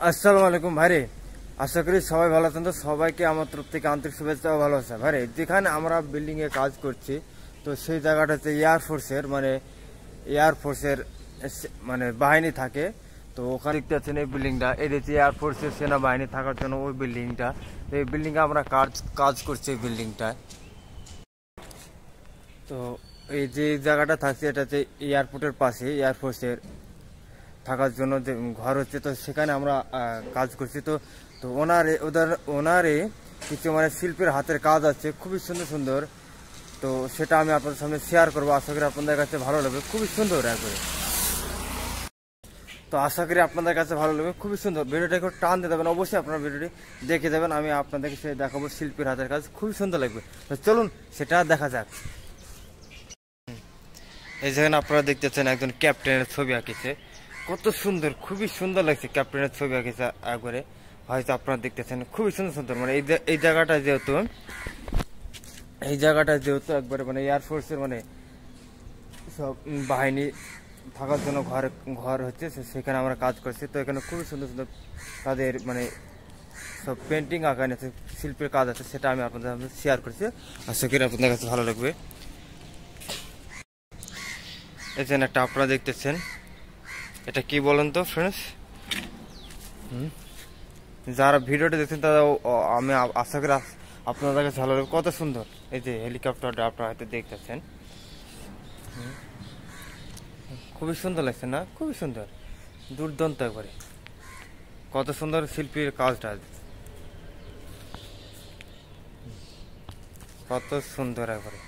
আসসালামু আলাইকুম ভাইরে, আশা করি সবাই ভালো আছেন। তো সবাইকে আমার তরফ থেকে আন্তরিক শুভেচ্ছা ও ভালোবাসা। ভাইরে, যেখানে আমরা বিল্ডিংয়ে কাজ করছি তো সেই জায়গাটা হচ্ছে এয়ারফোর্সের মানে বাহিনী থাকে। তো ওখানে দেখতে পাচ্ছেন এই বিল্ডিংটা, এই দেখছি এয়ারফোর্সের সেনাবাহিনী থাকার জন্য ওই বিল্ডিংটা। এই বিল্ডিংয়ে আমরা কাজ করছি এই বিল্ডিংটায়। তো এই যে জায়গাটা থাকছে এটা হচ্ছে এয়ারপোর্টের পাশে, এয়ারফোর্সের থাকার জন্য যে ঘর হচ্ছে, তো সেখানে আমরা কাজ করছি। তো তো ওনারে কিছু মানে শিল্পের হাতের কাজ আছে, খুবই সুন্দর সুন্দর। তো সেটা আমি আপনাদের সামনে শেয়ার করবো, আশা করি আপনাদের কাছে ভালো লাগবে। খুবই সুন্দর একবারে, তো আশা করি আপনাদের কাছে ভালো লাগবে। খুবই সুন্দর, ভিডিওটা একটু টান দিয়ে দেবেন, অবশ্যই আপনারা ভিডিওটি দেখে দেবেন। আমি আপনাদেরকে সে দেখাবো শিল্পের হাতের কাজ, খুবই সুন্দর লাগবে। তো চলুন সেটা দেখা যাক। এই যেখানে আপনারা দেখতেছেন একজন ক্যাপ্টেনের ছবি আঁকিছে, কত সুন্দর, খুবই সুন্দর লাগছে। ক্যাপ্টেনের ছবি আঁকিছে একবারে, হয়তো আপনারা দেখতেছেন খুবই সুন্দর সুন্দর। মানে এই জায়গাটা যেহেতু একবারে মানে এয়ারফোর্সের মানে সব বাহিনী থাকার জন্য ঘর হচ্ছে, সেখানে আমরা কাজ করছি। তো এখানে খুবই সুন্দর সুন্দর তাদের মানে সব পেন্টিং আঁকা আছে, শিল্পের কাজ আছে, সেটা আমি আপনাদের সামনে শেয়ার করছি। আশা করি আপনাদের কাছে ভালো লাগবে। এখানে একটা আপনারা দেখতেছেন, এটা কি বলেন তো ফ্রেন্ডস? যারা ভিডিওটা দেখছেন তারা আমি আশা করি আপনাদের কাছে ভালো লাগবে। কত সুন্দর এই যে হেলিকপ্টারটা আপনারা হয়তো দেখতেছেন, খুবই সুন্দর লাগছে না? খুবই সুন্দর, দুর্দান্ত একবারে, কত সুন্দর শিল্পীর কাজটা, কত সুন্দর একবারে।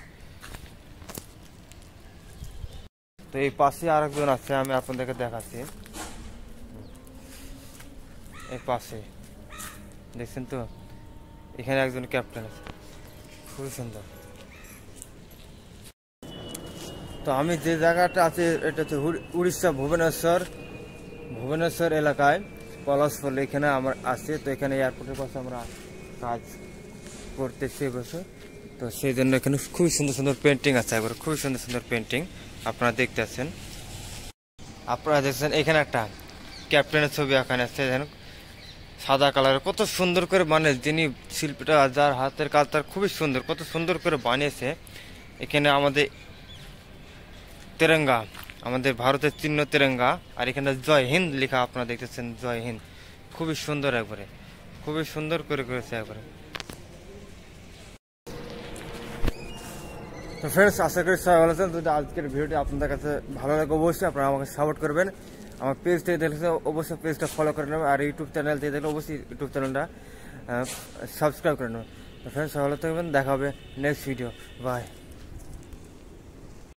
তো এই পাশে আরেকজন আছে, আমি আপনাদেরকে দেখাচ্ছি। এই পাশে দেখছেন তো, এখানে একজন ক্যাপ্টেন আছে, খুবই সুন্দর। তো আমি যে জায়গাটা আছে এটা হচ্ছে উড়িষ্যা ভুবনেশ্বর এলাকায় পলাশপল্লী, এখানে আমরা আসছি। তো এখানে এয়ারপোর্টের পাশে আমরা কাজ করতেছি বছর। তো সেই জন্য এখানে খুবই সুন্দর সুন্দর পেন্টিং আছে, একবার খুবই সুন্দর সুন্দর পেন্টিং আপনারা দেখতে পাচ্ছেন। আপনারা দেখছেন এখানে একটা ক্যাপ্টেনের ছবি এখানে আছে, সাদা কালারের, কত সুন্দর করে মানে যিনি শিল্পীটা, যার হাতের কাজ তার খুবই সুন্দর, কত সুন্দর করে বানিয়েছে। এখানে আমাদের তেরঙ্গা, আমাদের ভারতের চিহ্ন তেরঙ্গা, আর এখানে জয় হিন্দ লেখা আপনারা দেখতেছেন, জয় হিন্দ, খুবই সুন্দর একবারে, খুবই সুন্দর করে করেছে একবারে। তো ফ্রেন্ডস, আশা করি সবাই ভালো আছেন। যদি আজকের ভিডিওটি আপনাদের কাছে ভালো লাগে অবশ্যই আপনারা আমাকে সাপোর্ট করবেন। আমার পেজ থেকে দেখলে অবশ্যই পেজটা ফলো করে নেবেন, আর ইউটিউব চ্যানেল থেকে দেখলে অবশ্যই ইউটিউব চ্যানেলটা সাবস্ক্রাইব করে নেবেন। তো ফ্রেন্ডস, ভালো থাকবেন, দেখা হবে নেক্সট ভিডিও, বাই।